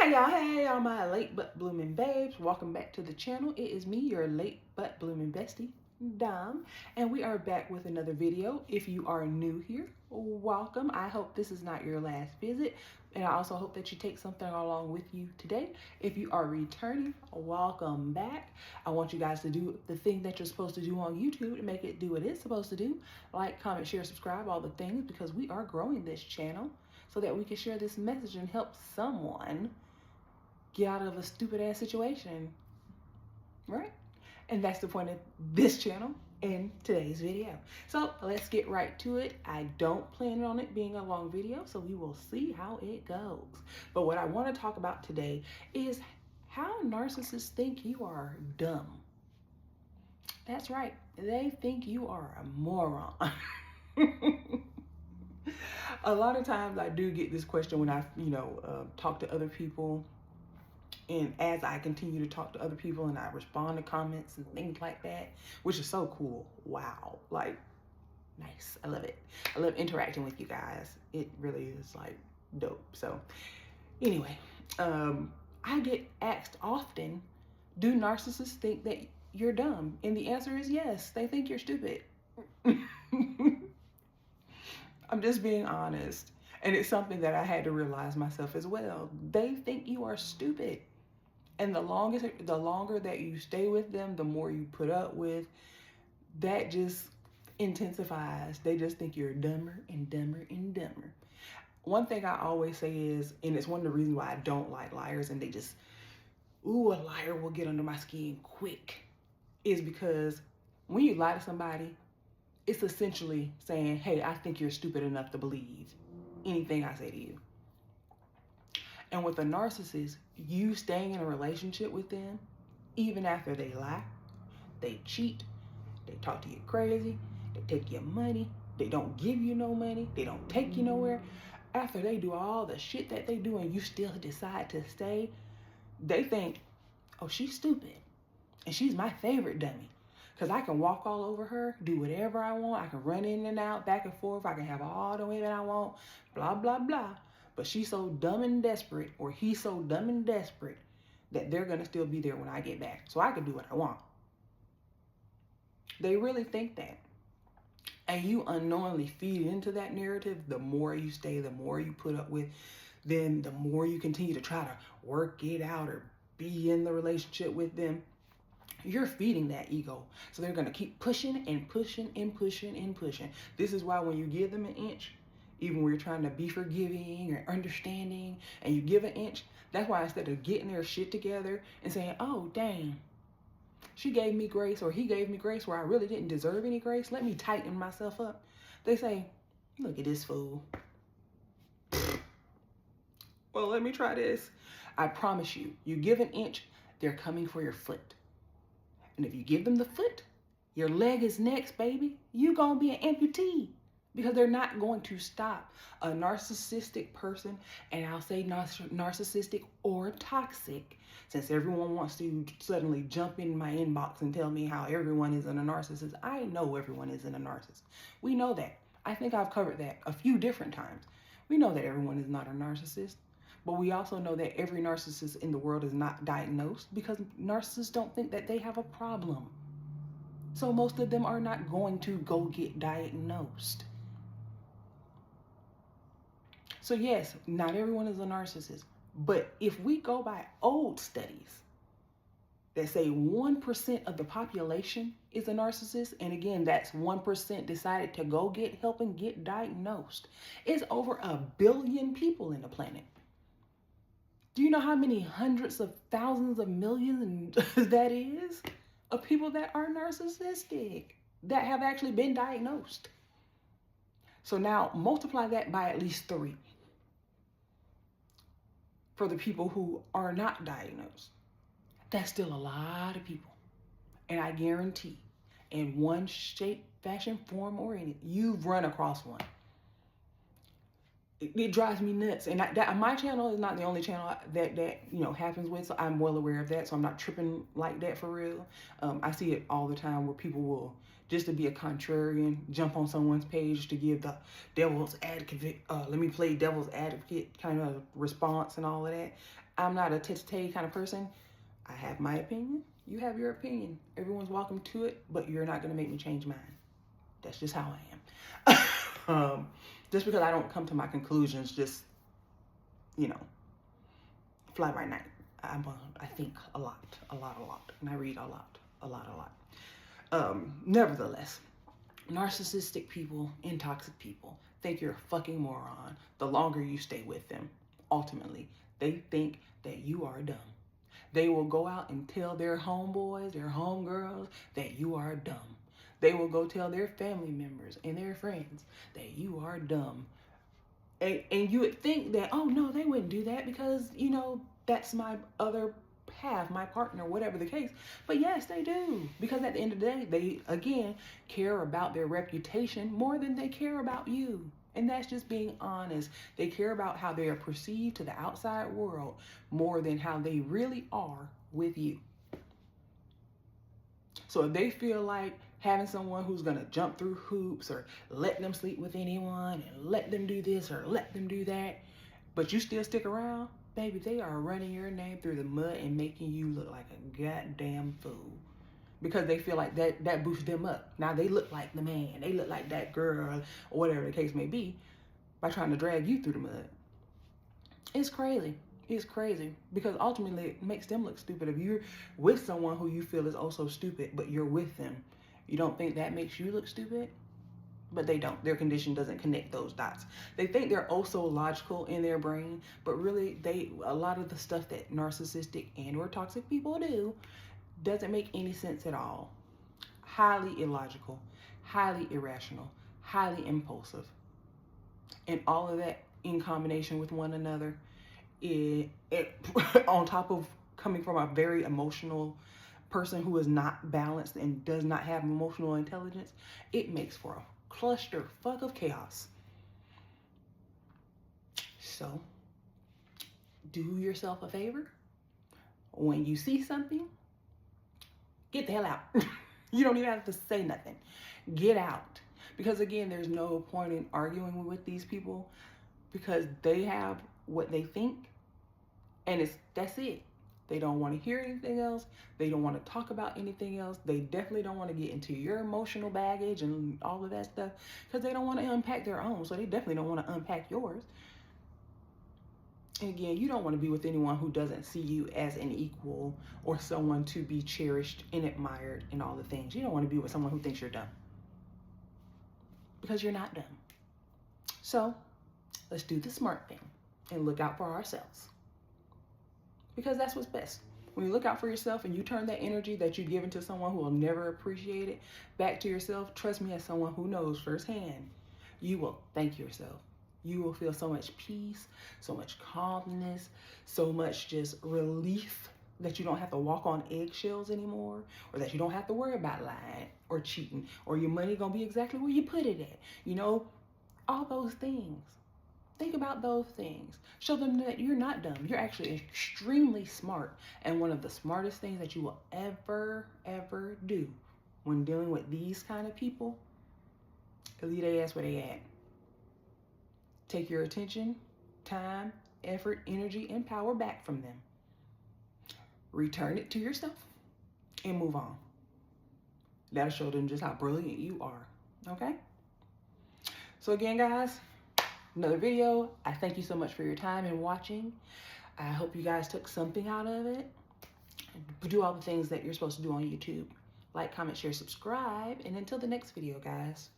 Hey, all my late but blooming babes. Welcome back to the channel. It is me, your late but blooming bestie, Dom, and we are back with another video. If you are new here, welcome. I hope this is not your last visit, and I also hope that you take something along with you today. If you are returning, welcome back. I want you guys to do the thing that you're supposed to do on YouTube to make it do what it's supposed to do. Like, comment, share, subscribe, all the things, because we are growing this channel so that we can share this message and help someone get out of a stupid ass situation, right? And that's the point of this channel in today's video. So let's get right to it. I don't plan on it being a long video, so we will see how it goes. But what I want to talk about today is how narcissists think you are dumb. That's right, they think you are a moron. A lot of times I do get this question when I, talk to other people. And as I continue to talk to other people and I respond to comments and things like that, which is so cool. Wow. Like, nice. I love it. I love interacting with you guys. It really is like dope. So anyway, I get asked often, do narcissists think that you're dumb? And the answer is yes, they think you're stupid. I'm just being honest. And it's something that I had to realize myself as well. They think you are stupid. And the longer that you stay with them, the more you put up with, that just intensifies. They just think you're dumber and dumber and dumber. One thing I always say is, and it's one of the reasons why I don't like liars, and they just, ooh, a liar will get under my skin quick, is because when you lie to somebody, it's essentially saying, hey, I think you're stupid enough to believe anything I say to you. And with a narcissist, you staying in a relationship with them, even after they lie, they cheat, they talk to you crazy, they take your money, they don't give you no money, they don't take you nowhere. After they do all the shit that they do and you still decide to stay, they think, oh, she's stupid. And she's my favorite dummy. Because I can walk all over her, do whatever I want. I can run in and out, back and forth. I can have all the way that I want, blah, blah, blah. But she's so dumb and desperate, or he's so dumb and desperate, that they're going to still be there when I get back. So I can do what I want. They really think that. And you unknowingly feed into that narrative. The more you stay, the more you put up with, then the more you continue to try to work it out or be in the relationship with them. You're feeding that ego. So they're going to keep pushing and pushing and pushing and pushing. This is why when you give them an inch, even when you're trying to be forgiving or understanding, and you give an inch, that's why instead of getting their shit together and saying, oh, dang, she gave me grace or he gave me grace where I really didn't deserve any grace, let me tighten myself up. They say, look at this fool. Well, let me try this. I promise you, you give an inch, they're coming for your foot. And if you give them the foot, your leg is next, baby. You gonna be an amputee. Because they're not going to stop. A narcissistic person, and I'll say narcissistic or toxic, since everyone wants to suddenly jump in my inbox and tell me how everyone isn't a narcissist. I know everyone isn't a narcissist. We know that. I think I've covered that a few different times. We know that everyone is not a narcissist. But we also know that every narcissist in the world is not diagnosed, because narcissists don't think that they have a problem. So most of them are not going to go get diagnosed. So yes, not everyone is a narcissist. But if we go by old studies that say 1% of the population is a narcissist, and again, that's 1% decided to go get help and get diagnosed, it's over 1 billion people in the planet. Do you know how many hundreds of thousands of millions that is of people that are narcissistic, that have actually been diagnosed? So now multiply that by at least 3 for the people who are not diagnosed. That's still a lot of people. And I guarantee, in one shape, fashion, form, or any, you've run across one. It drives me nuts. And my channel is not the only channel that happens with, so I'm well aware of that, so I'm not tripping like that for real. I see it all the time where people will just to be a contrarian, jump on someone's page to give the devil's advocate, let me play devil's advocate kind of response and all of that. I'm not a tit-to-tay kind of person. I have my opinion. You have your opinion. Everyone's welcome to it, but you're not going to make me change mine. That's just how I am. Just because I don't come to my conclusions, just, you know, fly by night. I think a lot, and I read a lot. Nevertheless, narcissistic people and toxic people think you're a fucking moron the longer you stay with them. Ultimately, they think that you are dumb. They will go out and tell their homeboys, their homegirls that you are dumb. They will go tell their family members and their friends that you are dumb. And you would think that, oh no, they wouldn't do that because, you know, that's my other half, my partner, whatever the case. But yes, they do. Because at the end of the day, they, again, care about their reputation more than they care about you. And that's just being honest. They care about how they are perceived to the outside world more than how they really are with you. So if they feel like having someone who's going to jump through hoops or let them sleep with anyone and let them do this or let them do that, but you still stick around, baby, they are running your name through the mud and making you look like a goddamn fool. Because they feel like that boosts them up. Now they look like the man. They look like that girl or whatever the case may be by trying to drag you through the mud. It's crazy. It's crazy because ultimately it makes them look stupid. If you're with someone who you feel is also stupid, but you're with them, you don't think that makes you look stupid? But they don't. Their condition doesn't connect those dots. They think they're also logical in their brain, but really a lot of the stuff that narcissistic and or toxic people do doesn't make any sense at all. Highly illogical, highly irrational, highly impulsive. And all of that in combination with one another, it on top of coming from a very emotional person who is not balanced and does not have emotional intelligence, it makes for a clusterfuck of chaos. So, do yourself a favor. When you see something, get the hell out. You don't even have to say nothing. Get out. Because again, there's no point in arguing with these people because they have what they think and that's it. They don't want to hear anything else. They don't want to talk about anything else. They definitely don't want to get into your emotional baggage and all of that stuff because they don't want to unpack their own. So they definitely don't want to unpack yours. And again, you don't want to be with anyone who doesn't see you as an equal or someone to be cherished and admired and all the things. You don't want to be with someone who thinks you're dumb because you're not dumb. So let's do the smart thing and look out for ourselves because that's what's best. When you look out for yourself and you turn that energy that you've given to someone who will never appreciate it back to yourself, trust me, as someone who knows firsthand, you will thank yourself. You will feel so much peace, so much calmness, so much just relief that you don't have to walk on eggshells anymore, or that you don't have to worry about lying or cheating, or your money gonna be exactly where you put it at. You know, all those things. Think about those things. Show them that you're not dumb. You're actually extremely smart. And one of the smartest things that you will ever do when dealing with these kind of people is leave their ass where they at. Take your attention, time, effort, energy, and power back from them. Return it to yourself and move on. That'll show them just how brilliant you are. Okay? So again, guys, another video. I thank you so much for your time and watching. I hope you guys took something out of it. Do all the things that you're supposed to do on YouTube. Like, comment, share, subscribe. And until the next video, guys.